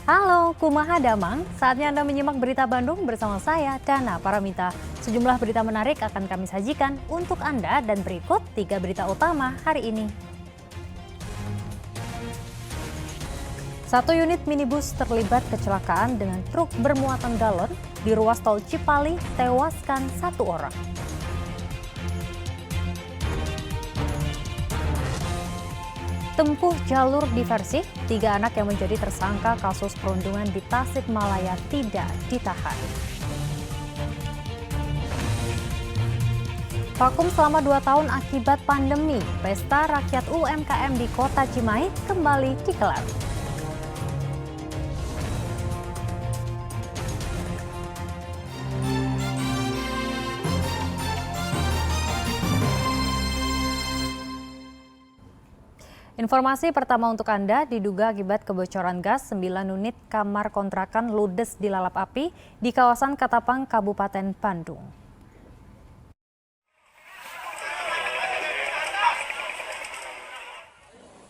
Halo, kumaha damang. Saatnya Anda menyimak berita Bandung bersama saya, Dana Paramita. Sejumlah berita menarik akan kami sajikan untuk Anda dan berikut 3 berita utama hari ini. 1 unit minibus terlibat kecelakaan dengan truk bermuatan galon di ruas tol Cipali, tewaskan 1 orang. Tempuh jalur diversi, 3 anak yang menjadi tersangka kasus perundungan di Tasikmalaya tidak ditahan. Vakum selama 2 tahun akibat pandemi, pesta rakyat UMKM di Kota Cimahi kembali digelar. Informasi pertama untuk Anda, diduga akibat kebocoran gas, 9 unit kamar kontrakan ludes dilalap api di kawasan Katapang, Kabupaten Bandung.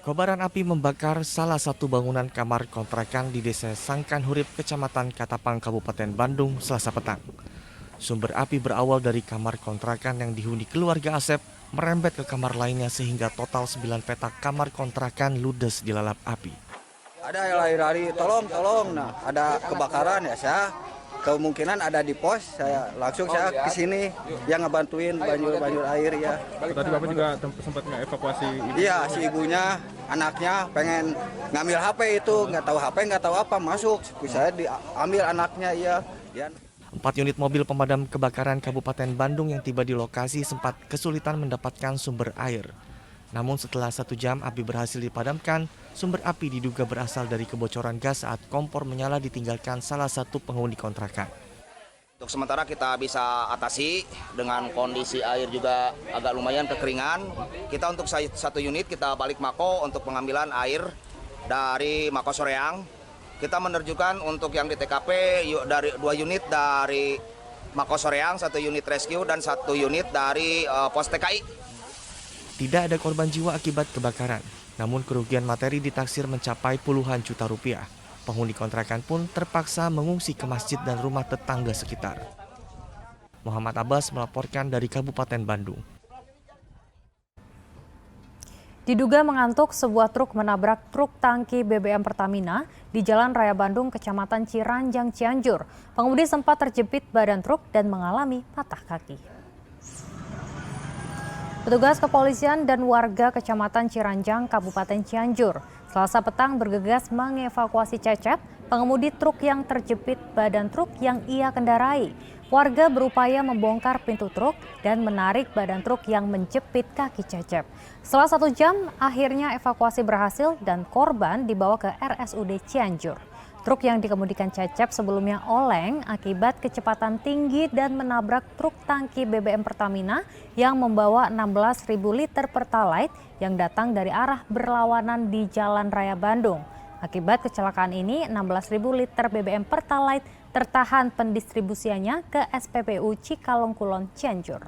Kobaran api membakar salah satu bangunan kamar kontrakan di Desa Sangkan Hurip, Kecamatan Katapang, Kabupaten Bandung, Selasa petang. Sumber api berawal dari kamar kontrakan yang dihuni keluarga Asep, merembet ke kamar lainnya sehingga total 9 petak kamar kontrakan ludes dilalap api. Ada yang lari-lari, tolong, nah ada kebakaran ya, saya kemungkinan ada di pos, saya langsung ke sini yang ngebantuin banjir air ya. Tadi Bapak juga sempat ngevakuasi ibu? Iya, si ibunya, anaknya pengen ngambil HP itu, nggak tahu apa, masuk, saya diambil anaknya ya. 4 unit mobil pemadam kebakaran Kabupaten Bandung yang tiba di lokasi sempat kesulitan mendapatkan sumber air. Namun setelah 1 jam api berhasil dipadamkan, sumber api diduga berasal dari kebocoran gas saat kompor menyala ditinggalkan salah satu penghuni kontrakan. Untuk sementara kita bisa atasi dengan kondisi air juga agak lumayan kekeringan. Kita untuk 1 unit kita balik Mako untuk pengambilan air dari Mako Soreang. Kita menerjukan untuk yang di TKP dari 2 unit dari Mako Soreang, 1 unit rescue dan 1 unit dari pos TKI. Tidak ada korban jiwa akibat kebakaran, namun kerugian materi ditaksir mencapai puluhan juta rupiah. Penghuni kontrakan pun terpaksa mengungsi ke masjid dan rumah tetangga sekitar. Muhammad Abbas melaporkan dari Kabupaten Bandung. Diduga mengantuk, sebuah truk menabrak truk tangki BBM Pertamina di Jalan Raya Bandung, Kecamatan Ciranjang, Cianjur. Pengemudi sempat terjepit badan truk dan mengalami patah kaki. Petugas kepolisian dan warga Kecamatan Ciranjang, Kabupaten Cianjur, Selasa petang bergegas mengevakuasi Cecep, pengemudi truk yang terjepit badan truk yang ia kendarai. Warga berupaya membongkar pintu truk dan menarik badan truk yang menjepit kaki Cecep. Setelah 1 jam, akhirnya evakuasi berhasil dan korban dibawa ke RSUD Cianjur. Truk yang dikemudikan Cecep sebelumnya oleng akibat kecepatan tinggi dan menabrak truk tangki BBM Pertamina yang membawa 16.000 liter Pertalite yang datang dari arah berlawanan di Jalan Raya Bandung. Akibat kecelakaan ini, 16.000 liter BBM Pertalite tertahan pendistribusiannya ke SPBU Cikalong Kulon, Cianjur.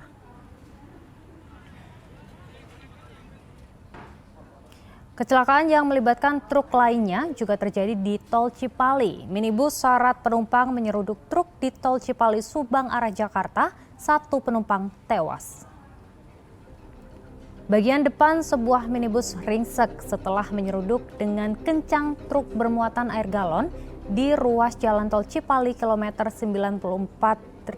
Kecelakaan yang melibatkan truk lainnya juga terjadi di Tol Cipali. Minibus syarat penumpang menyeruduk truk di Tol Cipali Subang arah Jakarta, 1 penumpang tewas. Bagian depan sebuah minibus ringsek setelah menyeruduk dengan kencang truk bermuatan air galon di ruas Jalan Tol Cipali kilometer 94.800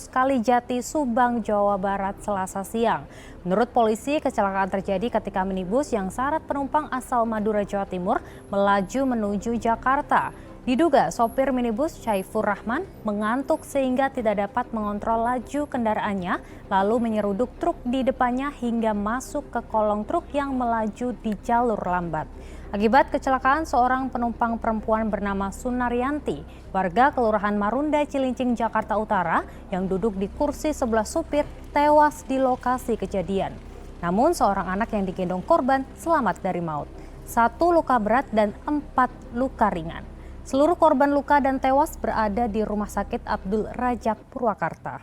Kalijati, Subang, Jawa Barat, Selasa siang. Menurut polisi, kecelakaan terjadi ketika minibus yang syarat penumpang asal Madura, Jawa Timur melaju menuju Jakarta. Diduga sopir minibus Syaifur Rahman mengantuk sehingga tidak dapat mengontrol laju kendaraannya, lalu menyeruduk truk di depannya hingga masuk ke kolong truk yang melaju di jalur lambat. Akibat kecelakaan, seorang penumpang perempuan bernama Sunaryanti, warga Kelurahan Marunda, Cilincing, Jakarta Utara, yang duduk di kursi sebelah supir, tewas di lokasi kejadian. Namun seorang anak yang digendong korban selamat dari maut. 1 luka berat dan 4 luka ringan. Seluruh korban luka dan tewas berada di Rumah Sakit Abdul Rajak, Purwakarta.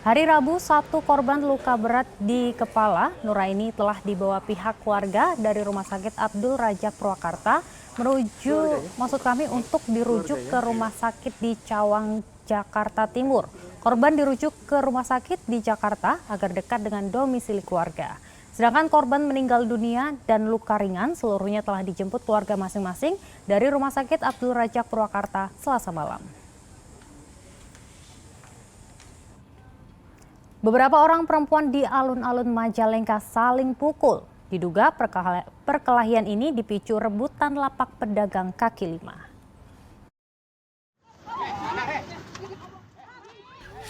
Hari Rabu, satu korban luka berat di kepala. Nuraini telah dibawa pihak keluarga dari Rumah Sakit Abdul Razak Purwakarta untuk dirujuk ke rumah sakit di Cawang, Jakarta Timur. Korban dirujuk ke rumah sakit di Jakarta agar dekat dengan domisili keluarga. Sedangkan korban meninggal dunia dan luka ringan seluruhnya telah dijemput keluarga masing-masing dari Rumah Sakit Abdul Razak Purwakarta Selasa malam. Beberapa orang perempuan di alun-alun Majalengka saling pukul. Diduga perkelahian ini dipicu rebutan lapak pedagang kaki lima.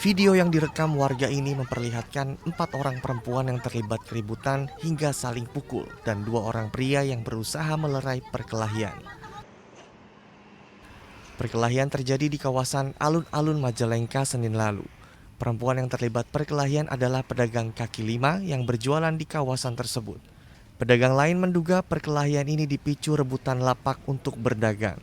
Video yang direkam warga ini memperlihatkan 4 orang perempuan yang terlibat keributan hingga saling pukul dan 2 orang pria yang berusaha melerai perkelahian. Perkelahian terjadi di kawasan alun-alun Majalengka Senin lalu. Perempuan yang terlibat perkelahian adalah pedagang kaki lima yang berjualan di kawasan tersebut. Pedagang lain menduga perkelahian ini dipicu rebutan lapak untuk berdagang.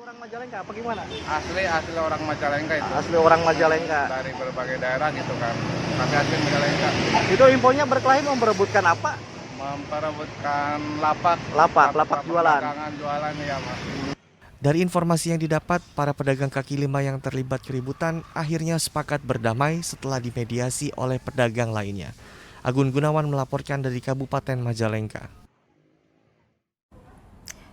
Orang Majalengka apa gimana? Asli orang Majalengka itu. Asli orang Majalengka. Dari berbagai daerah gitu kan. Tapi asli Majalengka. Itu infonya berkelahi memperebutkan apa? Memperebutkan lapak. Lapak jualan. Jualan ya, Mas. Dari informasi yang didapat, para pedagang kaki lima yang terlibat keributan akhirnya sepakat berdamai setelah dimediasi oleh pedagang lainnya. Agun Gunawan melaporkan dari Kabupaten Majalengka.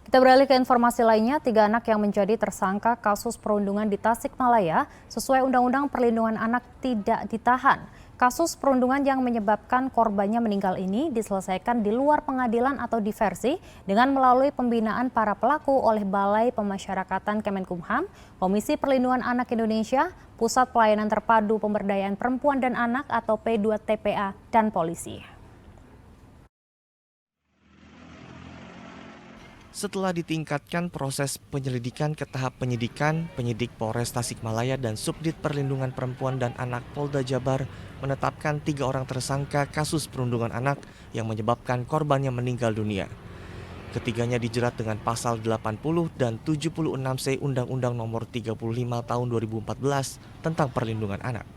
Kita beralih ke informasi lainnya, 3 anak yang menjadi tersangka kasus perundungan di Tasikmalaya sesuai Undang-Undang Perlindungan Anak tidak ditahan. Kasus perundungan yang menyebabkan korbannya meninggal ini diselesaikan di luar pengadilan atau diversi dengan melalui pembinaan para pelaku oleh Balai Pemasyarakatan Kemenkumham, Komisi Perlindungan Anak Indonesia, Pusat Pelayanan Terpadu Pemberdayaan Perempuan dan Anak atau P2TPA, dan polisi. Setelah ditingkatkan proses penyelidikan ke tahap penyidikan, penyidik Polres Tasikmalaya dan Subdit Perlindungan Perempuan dan Anak Polda Jabar menetapkan 3 orang tersangka kasus perundungan anak yang menyebabkan korbannya meninggal dunia. Ketiganya dijerat dengan pasal 80 dan 76C Undang-Undang Nomor 35 Tahun 2014 tentang perlindungan anak.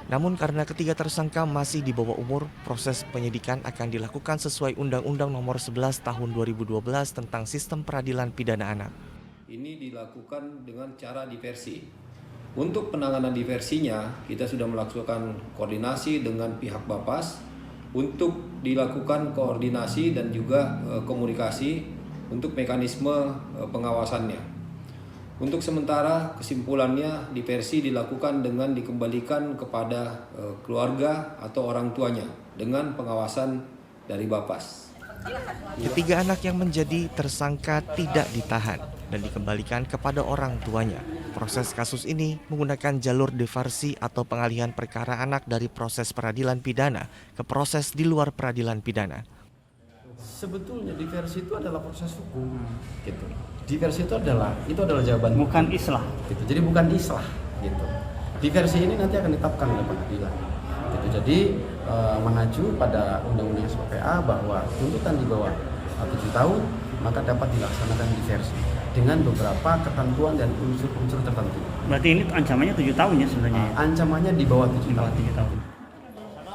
Namun karena ketiga tersangka masih di bawah umur, proses penyidikan akan dilakukan sesuai Undang-Undang Nomor 11 Tahun 2012 tentang Sistem Peradilan Pidana Anak. Ini dilakukan dengan cara diversi. Untuk penanganan diversinya, kita sudah melakukan koordinasi dengan pihak Bapas untuk dilakukan koordinasi dan juga komunikasi untuk mekanisme pengawasannya. Untuk sementara kesimpulannya diversi dilakukan dengan dikembalikan kepada keluarga atau orang tuanya dengan pengawasan dari Bapas. Ketiga anak yang menjadi tersangka tidak ditahan dan dikembalikan kepada orang tuanya. Proses kasus ini menggunakan jalur diversi atau pengalihan perkara anak dari proses peradilan pidana ke proses di luar peradilan pidana. Sebetulnya diversi itu adalah proses hukum, gitu. Diversi itu adalah jawaban Bukan islah. gitu. Jadi bukan islah, gitu. Diversi ini nanti akan ditetapkan oleh pengadilan. Gitu. Jadi mengacu pada Undang-Undang SPPA bahwa tuntutan di bawah 7 tahun maka dapat dilaksanakan diversi dengan beberapa ketentuan dan unsur-unsur tertentu. Berarti ini ancamannya 7 tahun ya sebenarnya? Ancamannya di bawah 7 tahun. 7 tahun.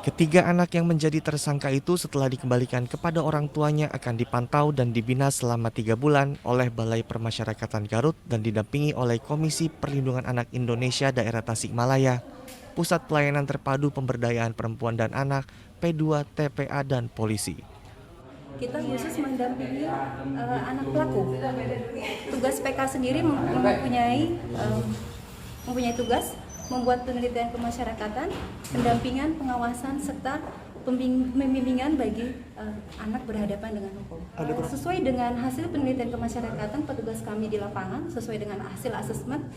Ketiga anak yang menjadi tersangka itu setelah dikembalikan kepada orang tuanya akan dipantau dan dibina selama 3 bulan oleh Balai Permasyarakatan Garut dan didampingi oleh Komisi Perlindungan Anak Indonesia Daerah Tasikmalaya, Pusat Pelayanan Terpadu Pemberdayaan Perempuan dan Anak, P2TPA, dan polisi. Kita khusus mendampingi anak pelaku. Tugas PK sendiri mempunyai tugas membuat penelitian kemasyarakatan, pendampingan, pengawasan, serta pembimbingan bagi anak berhadapan dengan hukum. Sesuai dengan hasil penelitian kemasyarakatan, petugas kami di lapangan, sesuai dengan hasil asesmen,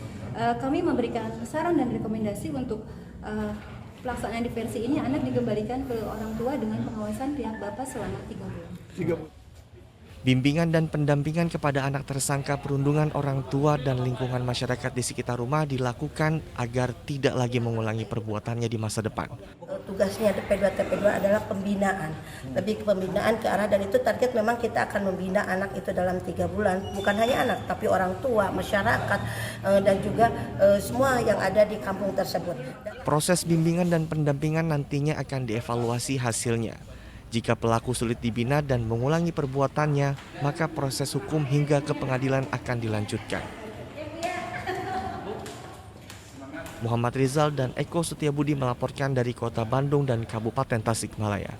kami memberikan saran dan rekomendasi untuk pelaksanaan diversi ini. Anak dikembalikan ke orang tua dengan pengawasan pihak Bapak selama 3 bulan. Bimbingan dan pendampingan kepada anak tersangka perundungan orang tua dan lingkungan masyarakat di sekitar rumah dilakukan agar tidak lagi mengulangi perbuatannya di masa depan. Tugasnya TP2 adalah pembinaan, lebih ke pembinaan ke arah, dan itu target memang kita akan membina anak itu dalam 3 bulan, bukan hanya anak tapi orang tua, masyarakat, dan juga semua yang ada di kampung tersebut. Proses bimbingan dan pendampingan nantinya akan dievaluasi hasilnya. Jika pelaku sulit dibina dan mengulangi perbuatannya, maka proses hukum hingga ke pengadilan akan dilanjutkan. Muhammad Rizal dan Eko Setiabudi melaporkan dari Kota Bandung dan Kabupaten Tasikmalaya.